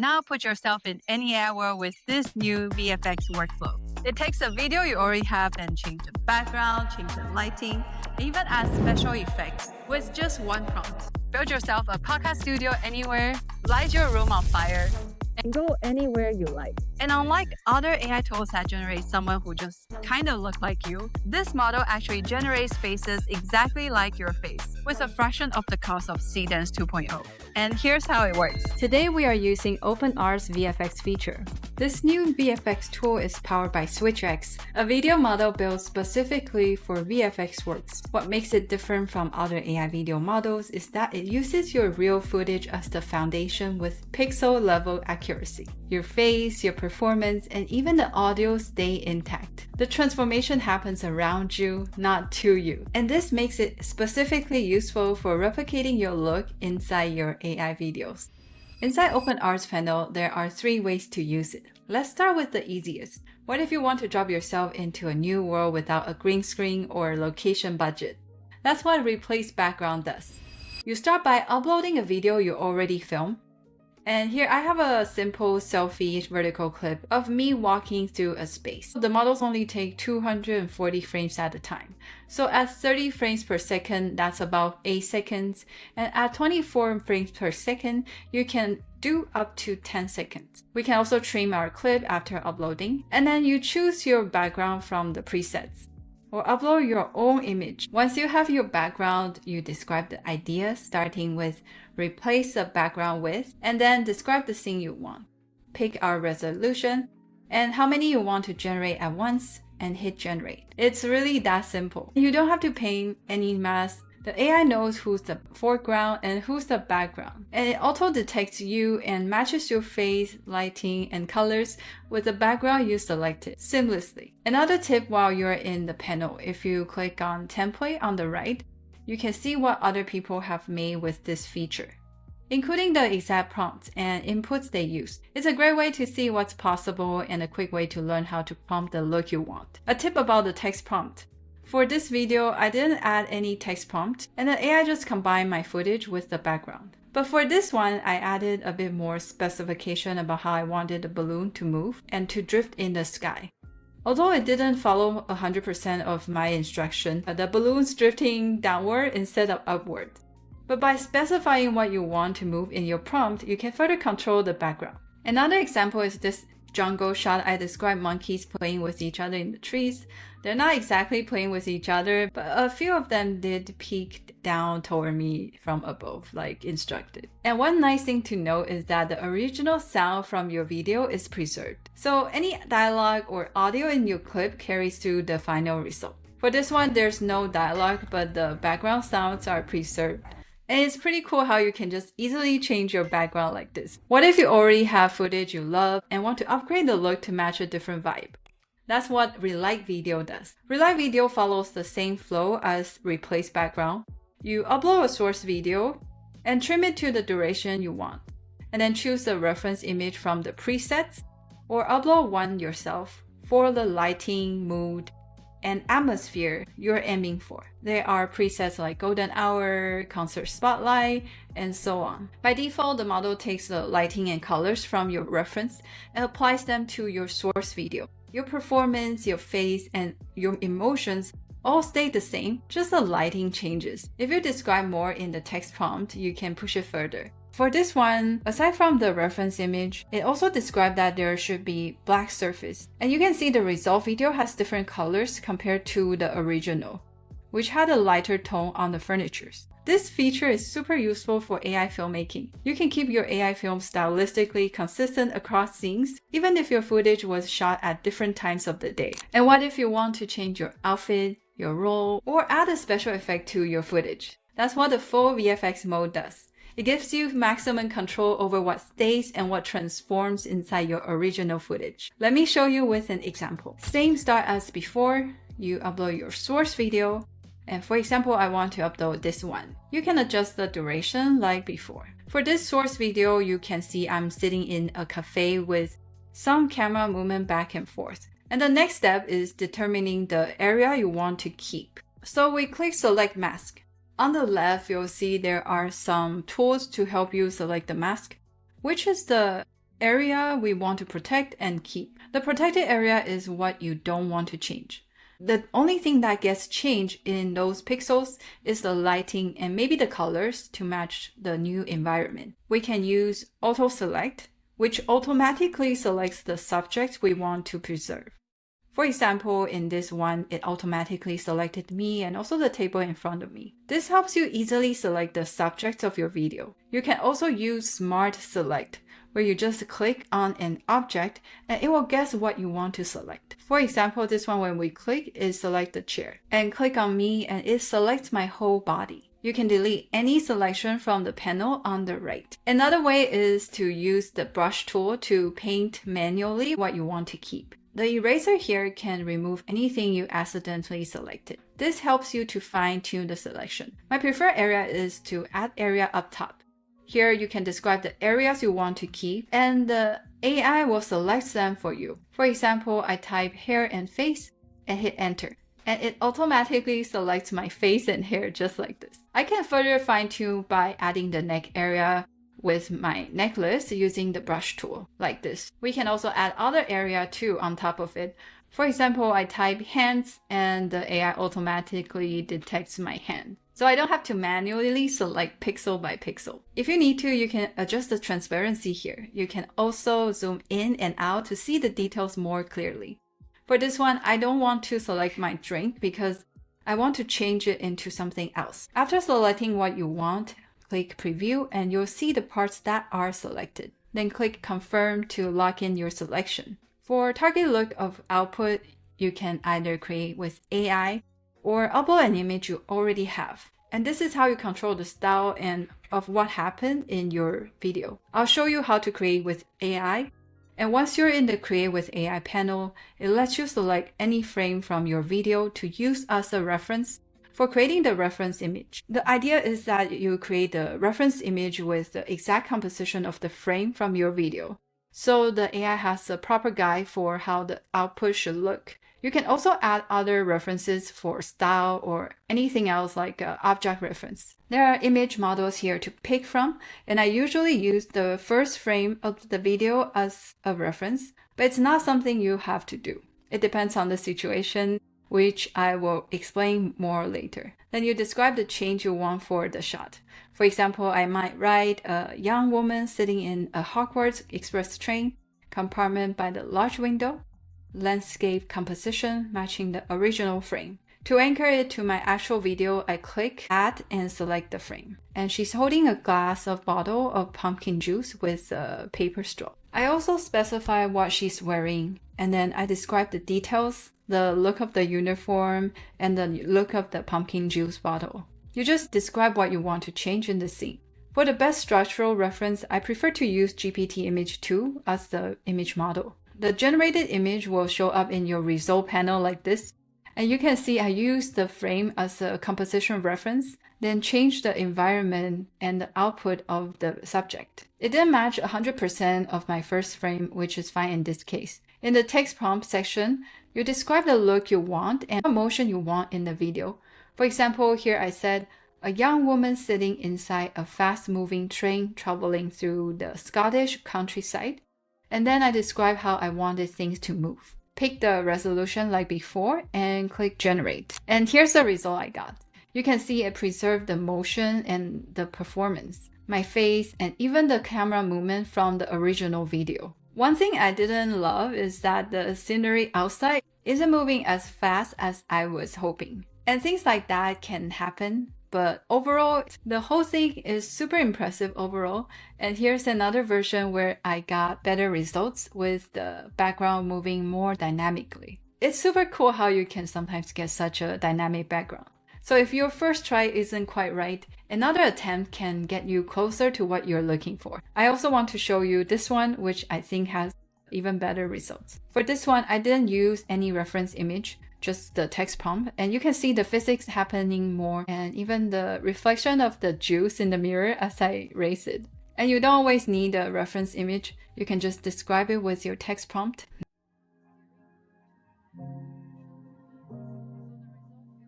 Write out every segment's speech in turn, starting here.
now put yourself in any AI world with this new VFX workflow. It takes a video you already have and change the background, change the lighting, even add special effects with just one prompt. Build yourself a podcast studio anywhere, light your room on fire, and go anywhere you like. And unlike other AI tools that generate someone who just kind of look like you, this model actually generates faces exactly like your face, with a fraction of the cost of Seedance 2.0. And here's how it works. Today we are using OpenArt's VFX feature. This new VFX tool is powered by SwitchX, a video model built specifically for VFX works. What makes it different from other AI video models is that it uses your real footage as the foundation with pixel-level accuracy. Your face, your performance, and even the audio stay intact. The transformation happens around you, not to you. And this makes it specifically useful for replicating your look inside your AI videos. Inside OpenArt's panel, there are 3 ways to use it. Let's start with the easiest. What if you want to drop yourself into a new world without a green screen or location budget? That's what Replace Background does. You start by uploading a video you already filmed. And here I have a simple selfie vertical clip of me walking through a space. The models only take 240 frames at a time. So at 30 frames per second, that's about 8 seconds. And at 24 frames per second, you can do up to 10 seconds. We can also trim our clip after uploading. And then you choose your background from the presets, or upload your own image. Once you have your background, you describe the idea, starting with replace the background with, and then describe the scene you want. Pick our resolution and how many you want to generate at once, and hit generate. It's really that simple. You don't have to paint any mask. The AI knows who's the foreground and who's the background. And it auto detects you and matches your face, lighting, and colors with the background you selected seamlessly. Another tip while you're in the panel, if you click on template on the right, you can see what other people have made with this feature, including the exact prompts and inputs they use. It's a great way to see what's possible and a quick way to learn how to prompt the look you want. A tip about the text prompt. For this video, I didn't add any text prompt, and the AI just combined my footage with the background. But for this one, I added a bit more specification about how I wanted the balloon to move and to drift in the sky. Although it didn't follow 100% of my instruction, the balloon's drifting downward instead of upward. But by specifying what you want to move in your prompt, you can further control the background. Another example is this jungle shot. I described monkeys playing with each other in the trees. They're not exactly playing with each other, but a few of them did peek down toward me from above, like instructed. And one nice thing to note is that the original sound from your video is preserved. So any dialogue or audio in your clip carries through the final result. For this one, there's no dialogue, but the background sounds are preserved. And it's pretty cool how you can just easily change your background like this. What if you already have footage you love and want to upgrade the look to match a different vibe? That's what Relight Video does. Relight Video follows the same flow as Replace Background. You upload a source video and trim it to the duration you want, and then choose the reference image from the presets, or upload one yourself for the lighting, mood, and atmosphere you're aiming for. There are presets like golden hour, concert spotlight, and so on. By default, the model takes the lighting and colors from your reference and applies them to your source video. Your performance, your face, and your emotions all stay the same, just the lighting changes. If you describe more in the text prompt, you can push it further. For this one, aside from the reference image, it also described that there should be black surface. And you can see the result video has different colors compared to the original, which had a lighter tone on the furnitures. This feature is super useful for AI filmmaking. You can keep your AI film stylistically consistent across scenes, even if your footage was shot at different times of the day. And what if you want to change your outfit, your role, or add a special effect to your footage? That's what the full VFX mode does. It gives you maximum control over what stays and what transforms inside your original footage. Let me show you with an example. Same start as before. You upload your source video. And for example, I want to upload this one. You can adjust the duration like before. For this source video, you can see I'm sitting in a cafe with some camera movement back and forth. And the next step is determining the area you want to keep. So we click Select Mask. On the left, you'll see there are some tools to help you select the mask, which is the area we want to protect and keep. The protected area is what you don't want to change. The only thing that gets changed in those pixels is the lighting and maybe the colors to match the new environment. We can use auto select, which automatically selects the subject we want to preserve. For example, in this one, it automatically selected me and also the table in front of me. This helps you easily select the subject of your video. You can also use Smart Select, where you just click on an object and it will guess what you want to select. For example, this one, when we click, it selects the chair. And click on me and it selects my whole body. You can delete any selection from the panel on the right. Another way is to use the brush tool to paint manually what you want to keep. The eraser here can remove anything you accidentally selected. This helps you to fine-tune the selection. My preferred area is to add area up top. Here you can describe the areas you want to keep and the AI will select them for you. For example, I type hair and face and hit enter. And it automatically selects my face and hair just like this. I can further fine-tune by adding the neck area with my necklace using the brush tool like this. We can also add other area too on top of it. For example, I type hands and the AI automatically detects my hand. So I don't have to manually select pixel by pixel. If you need to, you can adjust the transparency here. You can also zoom in and out to see the details more clearly. For this one, I don't want to select my drink because I want to change it into something else. After selecting what you want, click preview and you'll see the parts that are selected. Then click confirm to lock in your selection. For target look of output, you can either create with AI or upload an image you already have. And this is how you control the style and of what happened in your video. I'll show you how to create with AI. And once you're in the Create with AI panel, it lets you select any frame from your video to use as a reference for creating the reference image. The idea is that you create the reference image with the exact composition of the frame from your video. So the AI has a proper guide for how the output should look. You can also add other references for style or anything else like object reference. There are image models here to pick from, and I usually use the first frame of the video as a reference, but it's not something you have to do. It depends on the situation, which I will explain more later. Then you describe the change you want for the shot. For example, I might write a young woman sitting in a Hogwarts Express train compartment by the large window, landscape composition matching the original frame. To anchor it to my actual video, I click Add and select the frame. And she's holding a glass of bottle of pumpkin juice with a paper straw. I also specify what she's wearing, and then I describe the details, the look of the uniform, and the look of the pumpkin juice bottle. You just describe what you want to change in the scene. For the best structural reference, I prefer to use GPT Image 2 as the image model. The generated image will show up in your result panel like this. And you can see I used the frame as a composition reference, then change the environment and the output of the subject. It didn't match 100% of my first frame, which is fine in this case. In the text prompt section, you describe the look you want and what motion you want in the video. For example, here I said, a young woman sitting inside a fast-moving train traveling through the Scottish countryside. And then I describe how I wanted things to move. Pick the resolution like before and click generate. And here's the result I got. You can see it preserved the motion and the performance, my face, and even the camera movement from the original video. One thing I didn't love is that the scenery outside isn't moving as fast as I was hoping. And things like that can happen. But overall, the whole thing is super impressive overall. And here's another version where I got better results with the background moving more dynamically. It's super cool how you can sometimes get such a dynamic background. So if your first try isn't quite right, another attempt can get you closer to what you're looking for. I also want to show you this one, which I think has even better results. For this one, I didn't use any reference image, just the text prompt, and you can see the physics happening more and even the reflection of the juice in the mirror as I raise it. And you don't always need a reference image, you can just describe it with your text prompt.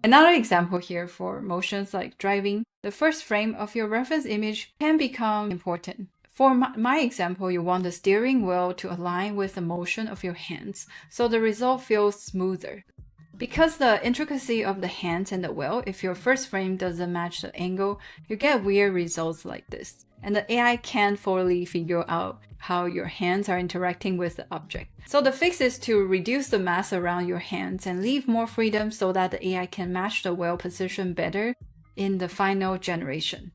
Another example here for motions like driving, the first frame of your reference image can become important. For my example, you want the steering wheel to align with the motion of your hands, so the result feels smoother. Because the intricacy of the hands and the wheel, if your first frame doesn't match the angle, you get weird results like this. And the AI can't fully figure out how your hands are interacting with the object. So the fix is to reduce the mass around your hands and leave more freedom so that the AI can match the wheel position better in the final generation.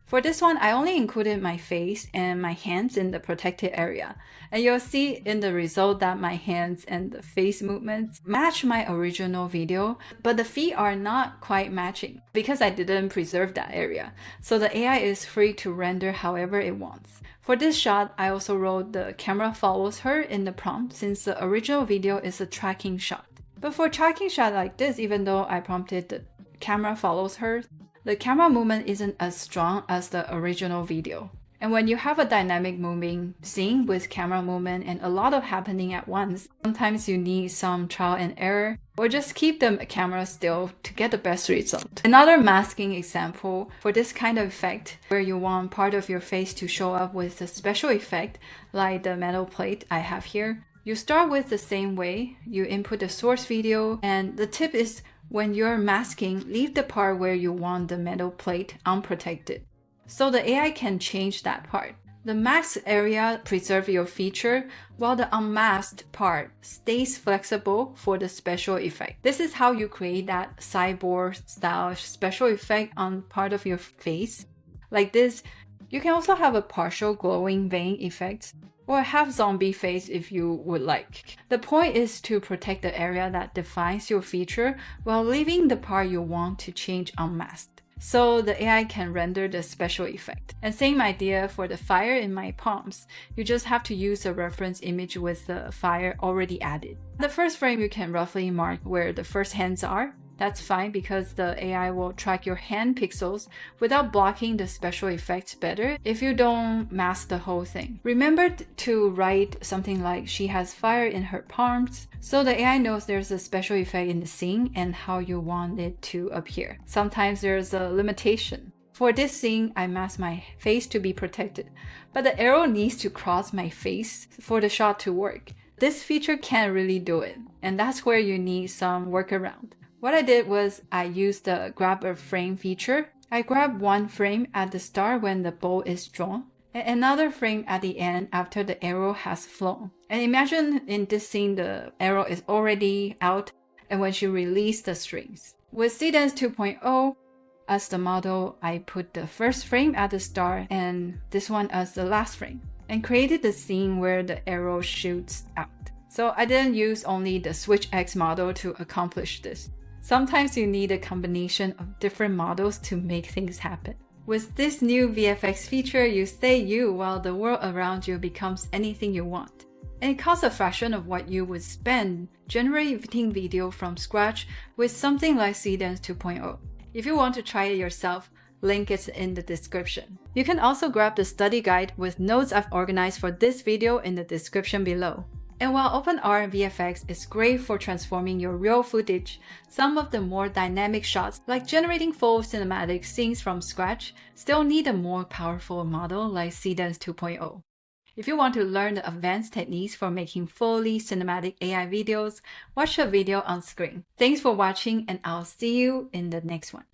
For this one, I only included my face and my hands in the protected area. And you'll see in the result that my hands and the face movements match my original video, but the feet are not quite matching because I didn't preserve that area. So the AI is free to render however it wants. For this shot, I also wrote the camera follows her in the prompt since the original video is a tracking shot. But for tracking shot like this, even though I prompted the camera follows her, the camera movement isn't as strong as the original video. And when you have a dynamic moving scene with camera movement and a lot of happening at once, sometimes you need some trial and error or just keep the camera still to get the best result. Another masking example for this kind of effect where you want part of your face to show up with a special effect like the metal plate I have here. You start with the same way, you input the source video, and the tip is when you're masking, leave the part where you want the metal plate unprotected, so the AI can change that part. The masked area preserves your feature, while the unmasked part stays flexible for the special effect. This is how you create that cyborg style special effect on part of your face. Like this, you can also have a partial glowing vein effect, or half zombie face if you would like. The point is to protect the area that defines your feature while leaving the part you want to change unmasked, so the AI can render the special effect. And same idea for the fire in my palms. You just have to use a reference image with the fire already added. The first frame you can roughly mark where the first hands are. That's fine because the AI will track your hand pixels without blocking the special effects better if you don't mask the whole thing. Remember to write something like she has fire in her palms so the AI knows there's a special effect in the scene and how you want it to appear. Sometimes there's a limitation. For this scene, I masked my face to be protected, but the arrow needs to cross my face for the shot to work. This feature can't really do it, and that's where you need some workaround. What I did was I used the grab a frame feature. I grabbed one frame at the start when the bow is drawn, and another frame at the end after the arrow has flown. And imagine in this scene the arrow is already out and when she released the strings. With Seedance 2.0 as the model, I put the first frame at the start and this one as the last frame, and created the scene where the arrow shoots out. So I didn't use only the SwitchX model to accomplish this. Sometimes you need a combination of different models to make things happen. With this new VFX feature, you stay you while the world around you becomes anything you want. And it costs a fraction of what you would spend generating video from scratch with something like Seedance 2.0. If you want to try it yourself, link is in the description. You can also grab the study guide with notes I've organized for this video in the description below. And while OpenArt VFX is great for transforming your real footage, some of the more dynamic shots, like generating full cinematic scenes from scratch, still need a more powerful model like Seedance 2.0. If you want to learn the advanced techniques for making fully cinematic AI videos, watch the video on screen. Thanks for watching, and I'll see you in the next one.